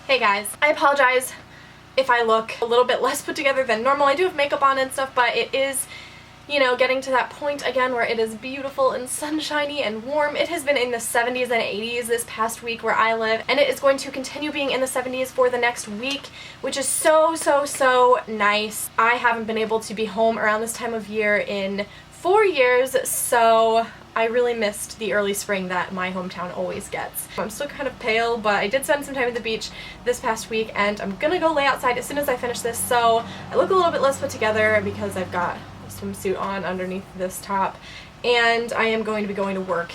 Hey guys, I apologize if I look a little bit less put together than normal. I do have makeup on and stuff, but it is, you know, getting to that point again where it is beautiful and sunshiny and warm. It has been in the 70s and 80s this past week where I live, and it is going to continue being in the 70s for the next week, which is so nice. I haven't been able to be home around this time of year in 4 years, so I really missed the early spring that my hometown always gets. I'm still kind of pale, but I did spend some time at the beach this past week, and I'm gonna go lay outside as soon as I finish this, so I look a little bit less put together because I've got a swimsuit on underneath this top, and I am going to be going to work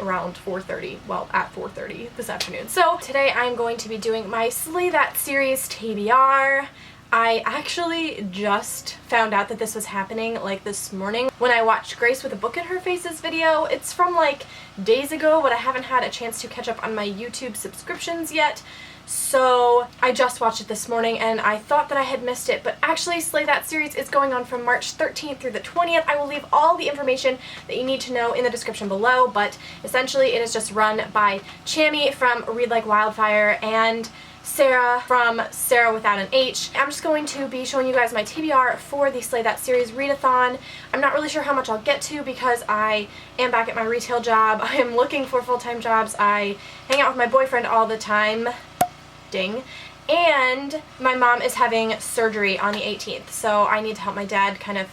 around 4:30, well, at 4:30 this afternoon. So today I'm going to be doing my Slay That Series TBR. I actually just found out that this was happening like this morning when I watched Grace with a Book in Her Face's video. It's from like days ago, but I haven't had a chance to catch up on my YouTube subscriptions yet. So I just watched it this morning and I thought that I had missed it, but actually Slay That Series is going on from March 13th through the 20th. I will leave all the information that you need to know in the description below, but essentially it is just run by Chammy from Read Like Wildfire and Sarah from Sarah without an H. I'm just going to be showing you guys my TBR for the Slay That Series readathon. I'm not really sure how much I'll get to because I am back at my retail job. I am looking for full-time jobs. I hang out with my boyfriend all the time. Ding. And my mom is having surgery on the 18th, so I need to help my dad kind of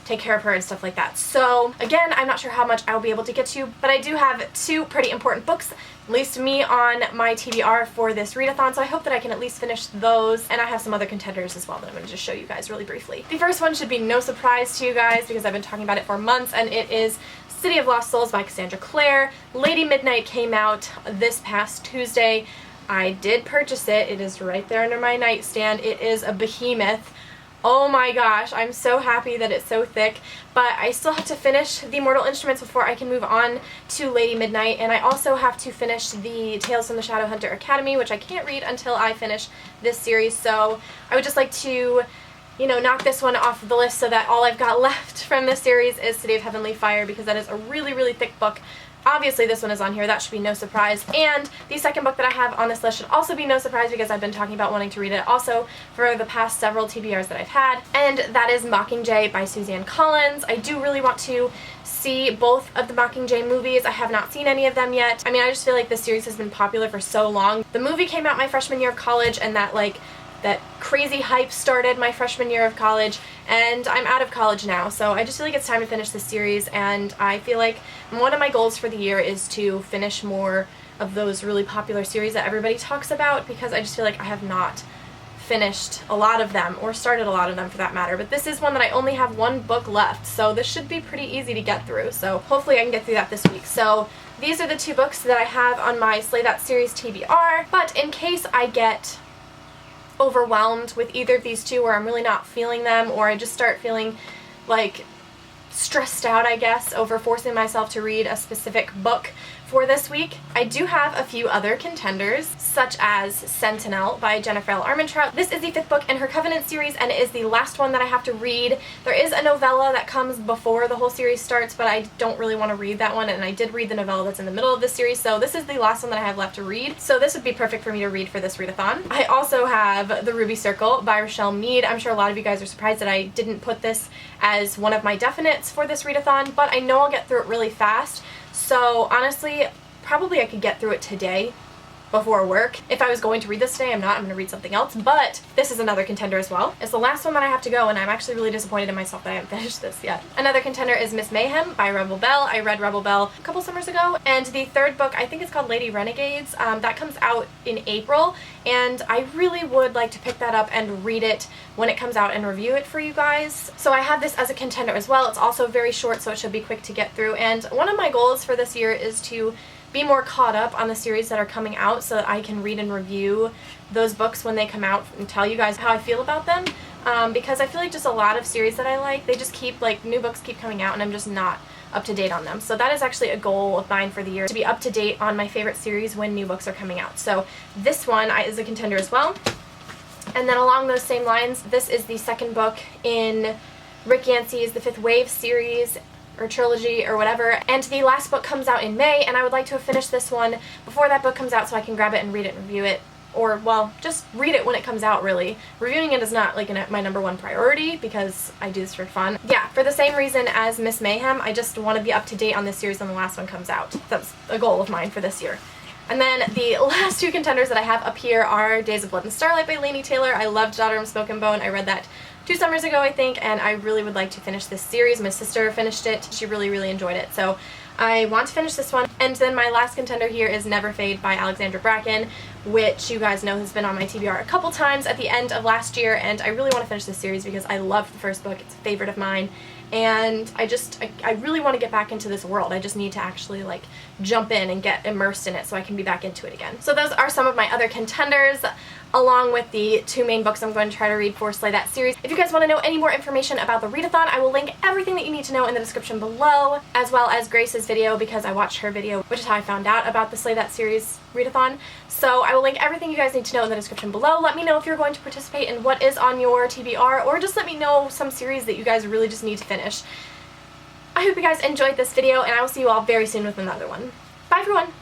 take care of her and stuff like that. So again, I'm not sure how much I'll be able to get to, but I do have two pretty important books, at least to me, on my TBR for this readathon, so I hope that I can at least finish those, and I have some other contenders as well that I'm going to just show you guys really briefly. The first one should be no surprise to you guys because I've been talking about it for months, and it is City of Lost Souls by Cassandra Clare. Lady Midnight came out this past Tuesday. I did purchase it. It is right there under my nightstand. It is a behemoth. Oh my gosh, I'm so happy that it's so thick, but I still have to finish the Mortal Instruments before I can move on to Lady Midnight, and I also have to finish the Tales from the Shadowhunter Academy, which I can't read until I finish this series, so I would just like to, you know, knock this one off the list so that all I've got left from this series is City of Heavenly Fire, because that is a really thick book. Obviously this one is on here, that should be no surprise, and the second book that I have on this list should also be no surprise because I've been talking about wanting to read it also for the past several TBRs that I've had, and that is Mockingjay by Suzanne Collins. I do really want to see both of the Mockingjay movies. I have not seen any of them yet. I mean, I just feel like this series has been popular for so long. The movie came out my freshman year of college, and that crazy hype started my freshman year of college, and I'm out of college now, so I just feel like it's time to finish this series, and I feel like one of my goals for the year is to finish more of those really popular series that everybody talks about, because I just feel like I have not finished a lot of them, or started a lot of them for that matter, but this is one that I only have one book left, so this should be pretty easy to get through, so hopefully I can get through that this week. So these are the two books that I have on my Slay That Series TBR, but in case I get overwhelmed with either of these two, where I'm really not feeling them, or I just start feeling like stressed out, I guess, over forcing myself to read a specific book for this week, I do have a few other contenders, such as Sentinel by Jennifer L. Armentrout. This is the fifth book in her Covenant series, and it is the last one that I have to read. There is a novella that comes before the whole series starts, but I don't really want to read that one, and I did read the novella that's in the middle of this series, so this is the last one that I have left to read, so this would be perfect for me to read for this readathon. I also have The Ruby Circle by Rochelle Mead. I'm sure a lot of you guys are surprised that I didn't put this as one of my definites for this readathon, but I know I'll get through it really fast. So honestly, probably I could get through it today before work. If I was going to read this today, I'm not. I'm going to read something else, but this is another contender as well. It's the last one that I have to go, and I'm actually really disappointed in myself that I haven't finished this yet. Another contender is Miss Mayhem by Rebel Belle. I read Rebel Belle a couple summers ago, and the third book, I think it's called Lady Renegades, that comes out in April, and I really would like to pick that up and read it when it comes out and review it for you guys. So I have this as a contender as well. It's also very short, so it should be quick to get through, and one of my goals for this year is to be more caught up on the series that are coming out so that I can read and review those books when they come out and tell you guys how I feel about them, because I feel like just a lot of series that I like, they just keep, like, new books keep coming out and I'm just not up to date on them. So that is actually a goal of mine for the year, to be up to date on my favorite series when new books are coming out. So this one is a contender as well. And then along those same lines, this is the second book in Rick Yancey's The Fifth Wave series, or trilogy, or whatever, and the last book comes out in May, and I would like to have finished this one before that book comes out so I can grab it and read it and review it or, well, just read it when it comes out, really. Reviewing it is not, like, my #1 priority because I do this for fun. Yeah, for the same reason as Miss Mayhem, I just want to be up to date on this series when the last one comes out. That's a goal of mine for this year. And then the last 2 contenders that I have up here are Days of Blood and Starlight by Laini Taylor. I loved Daughter of Smoke and Bone. I read that 2 summers ago, I think, and I really would like to finish this series. My sister finished it. She really, really enjoyed it. So I want to finish this one. And then my last contender here is Never Fade by Alexandra Bracken, which you guys know has been on my TBR a couple times at the end of last year, and I really want to finish this series because I loved the first book. It's a favorite of mine, and I really want to get back into this world. I just need to actually, like, jump in and get immersed in it so I can be back into it again. So those are some of my other contenders, along with the 2 main books I'm going to try to read for Slay That series. If you guys want to know any more information about the readathon, I will link everything that you need to know in the description below, as well as Grace's video, because I watched her video, which is how I found out about the Slay That series readathon. So I will link everything you guys need to know in the description below. Let me know if you're going to participate in what is on your TBR, or just let me know some series that you guys really just need to finish. I hope you guys enjoyed this video, and I will see you all very soon with another one. Bye everyone!